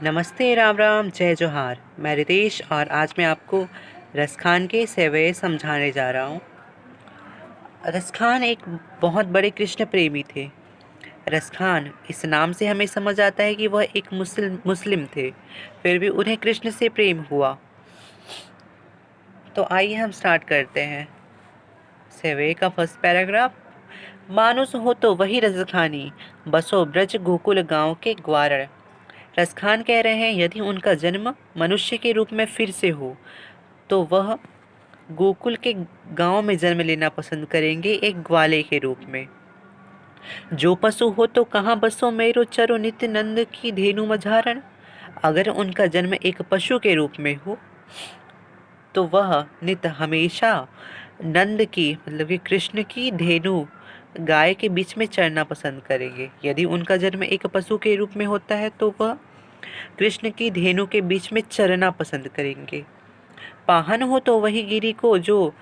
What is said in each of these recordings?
नमस्ते, राम राम, जय जोहार। मैं रितेश और आज मैं आपको रसखान के सेवैये समझाने जा रहा हूँ। रसखान एक बहुत बड़े कृष्ण प्रेमी थे। रसखान इस नाम से हमें समझ आता है कि वह एक मुस्लिम थे, फिर भी उन्हें कृष्ण से प्रेम हुआ। तो आइए हम स्टार्ट करते हैं। सेवैये का फर्स्ट पैराग्राफ। मानुस हो तो वही रसखानी, बसो ब्रज गोकुल गांव के ग्वारण। रसखान कह रहे हैं यदि उनका जन्म मनुष्य के रूप में फिर से हो तो वह गोकुल के गांव में जन्म लेना पसंद करेंगे, एक ग्वाले के रूप में। जो पशु हो तो कहाँ बसो मेरो चरो नित्य नंद की धेनु मझारण। अगर उनका जन्म एक पशु के रूप में हो तो वह नित्य हमेशा नंद की मतलब कि कृष्ण की धेनु गाय के बीच में चरना पसंद करेंगे। यदि उनका जन्म एक पशु के रूप में होता है तो वह कृष्ण की धेनु के बीच में चरना पसंद करेंगे। पाहन हो तो वही गिरी को जो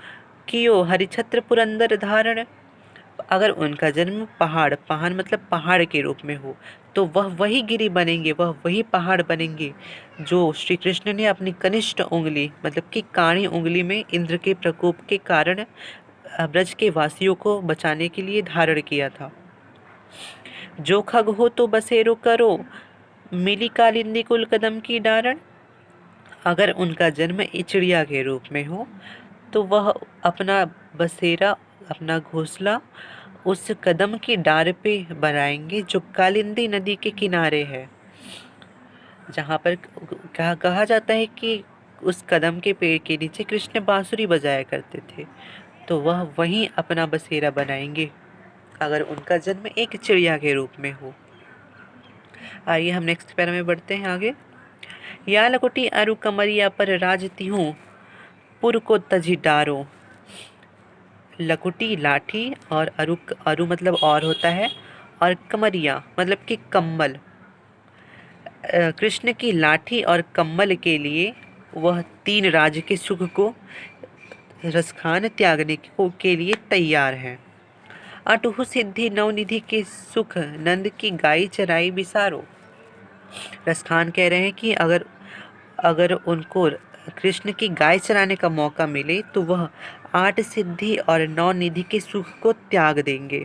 कियो हरिछत्र पुरंदर धारण। अगर उनका जन्म पहाड़ पाहन मतलब पहाड़ के रूप में हो तो वह वही गिरी बनेंगे, वह वही पहाड़ बनेंगे जो श्री कृष्ण ने अपनी कनिष्ठ उंगली मतलब कि काणी उंगली में इंद्र के प्रकोप के कारण ब्रज के वासियों को बचाने के लिए धारण किया था। जो खग हो तो बसेरो करो मिली कालिंदी कुल कदम की डारण। अगर उनका जन्म चिड़िया के रूप में हो तो वह अपना बसेरा अपना घोंसला उस कदम की डार पे बनाएंगे जो कालिंदी नदी के किनारे है, जहाँ पर कहा जाता है कि उस कदम के पेड़ के नीचे कृष्ण बांसुरी बजाया करते थे, तो वह वहीं अपना बसेरा बनाएंगे अगर उनका जन्म एक चिड़िया के रूप में हो। आइए हम नेक्स्ट पैरा में बढ़ते हैं आगे। या लकुटी अरु कमरिया पर राजती हूँ पुर को तजी डारो। लकुटी लाठी और अरु मतलब और होता है, और कमरिया मतलब कि कम्बल। कृष्ण की लाठी और कम्बल के लिए वह तीन राज्य के सुख को रसखान त्यागने के लिए तैयार हैं। अटहु सिद्धि नवनिधि के सुख नंद की गाय चराई बिसारो। रसखान कह रहे हैं कि अगर उनको कृष्ण की गाय चराने का मौका मिले तो वह 8 सिद्धि और 9 निधि के सुख को त्याग देंगे।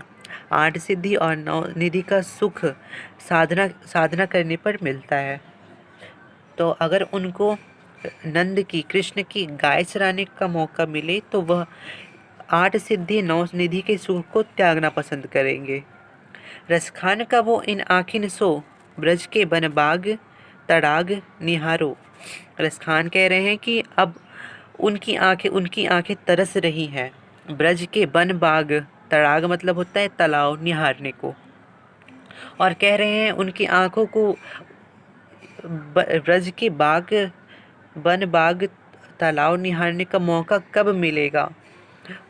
8 सिद्धि और 9 निधि का सुख साधना करने पर मिलता है। तो अगर उनको नंद की कृष्ण की गाय चराने का मौका मिले तो वह 8 सिद्धि 9 निधि के सुख को त्यागना पसंद करेंगे। रसखान का वो इन आखिन सो ब्रज के बन बाग तड़ाग निहारो। रसखान कह रहे हैं कि अब उनकी आंखें तरस रही हैं ब्रज के बन बाग, तड़ाग मतलब होता है तालाब, निहारने को, और कह रहे हैं उनकी आंखों को ब्रज के बाग बन बाग तालाब निहारने का मौका कब मिलेगा।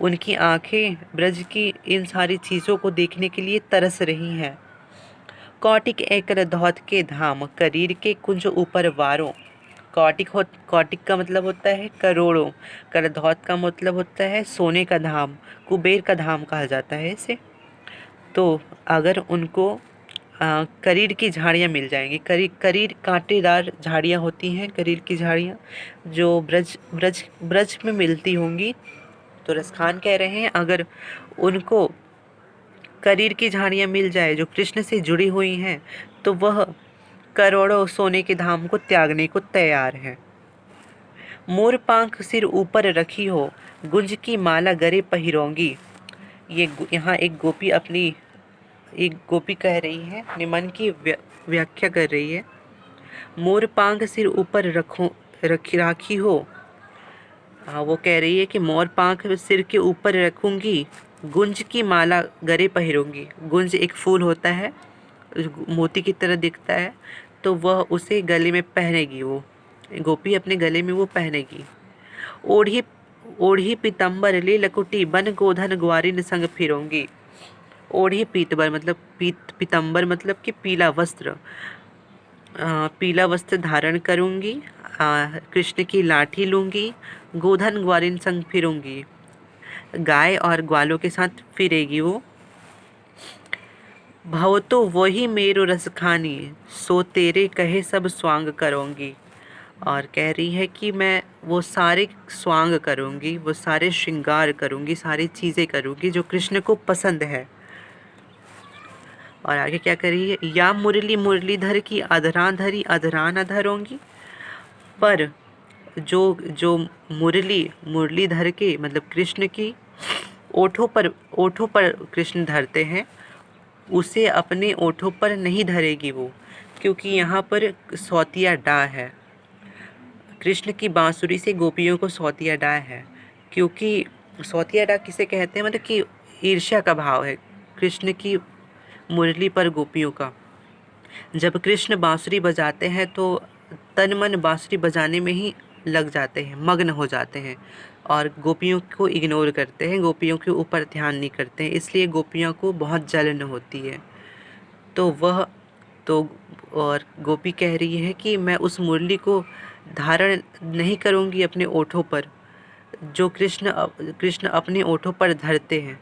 उनकी आंखें ब्रज की इन सारी चीज़ों को देखने के लिए तरस रही हैं। कौटिक एकर धौत के धाम करीर के कुंज ऊपर वारों। कौटिक का मतलब होता है करोड़ों, करधौत का मतलब होता है सोने का धाम, कुबेर का धाम कहा जाता है इसे। तो अगर उनको करीर की झाड़ियाँ मिल जाएंगी, करीर कांटेदार झाड़ियाँ होती हैं, करीर की झाड़ियाँ जो ब्रज में मिलती होंगी। तो रसखान कह रहे हैं अगर उनको करीर की झाड़ियाँ मिल जाए जो कृष्ण से जुड़ी हुई हैं तो वह करोड़ों सोने के धाम को त्यागने को तैयार है। मोर पांख सिर ऊपर रखी हो गुंज की माला गरे पहिरोंगी। यहाँ एक गोपी कह रही है, अपने मन की व्याख्या कर रही है। मोर पांख सिर ऊपर राखी हो। हाँ, वो कह रही है कि मोर पांख सिर के ऊपर रखूंगी, गुंज की माला गले पहिरूंगी। गुंज एक फूल होता है, मोती की तरह दिखता है, तो वह उसे गले में पहनेगी। वो गोपी अपने गले में वो पहनेगी। ओढ़ी ओढ़ी पीतम्बर ले लकुटी बन गोधन ग्वारिन संग फिरूंगी। ओढ़ी पीतबर मतलब पीतम्बर मतलब कि पीला वस्त्र, पीला वस्त्र धारण करूंगी, कृष्ण की लाठी लूंगी, गोधन ग्वारिन संग फिरूंगी, गाय और ग्वालों के साथ फिरेगी वो। भव तो वही मेरो रस खानी, सो तेरे कहे सब स्वांग करूँगी। और कह रही है कि मैं वो सारे स्वांग करूँगी, वो सारे श्रृंगार करूँगी, सारी चीज़ें करूँगी जो कृष्ण को पसंद है। और आगे क्या कर रही है, या मुरली मुरलीधर की अधरान धरी अधरान अधरोंगी। पर जो जो मुरलीधर के मतलब कृष्ण की ओठों पर कृष्ण धरते हैं, उसे अपने ओठों पर नहीं धरेगी वो, क्योंकि यहाँ पर सौतिया डा है। कृष्ण की बांसुरी से गोपियों को सौतिया डा है, क्योंकि सौतिया डा किसे कहते हैं, मतलब कि ईर्ष्या का भाव है कृष्ण की मुरली पर गोपियों का। जब कृष्ण बांसुरी बजाते हैं तो तन मन बांसुरी बजाने में ही लग जाते हैं, मग्न हो जाते हैं और गोपियों को इग्नोर करते हैं, गोपियों के ऊपर ध्यान नहीं करते हैं, इसलिए गोपियों को बहुत जलन होती है। तो वह तो और गोपी कह रही है कि मैं उस मुरली को धारण नहीं करूँगी अपने ओठों पर, जो कृष्ण अपने ओठों पर धरते हैं।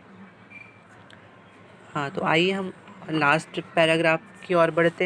हाँ, तो आइए हम लास्ट पैराग्राफ की ओर बढ़ते हैं।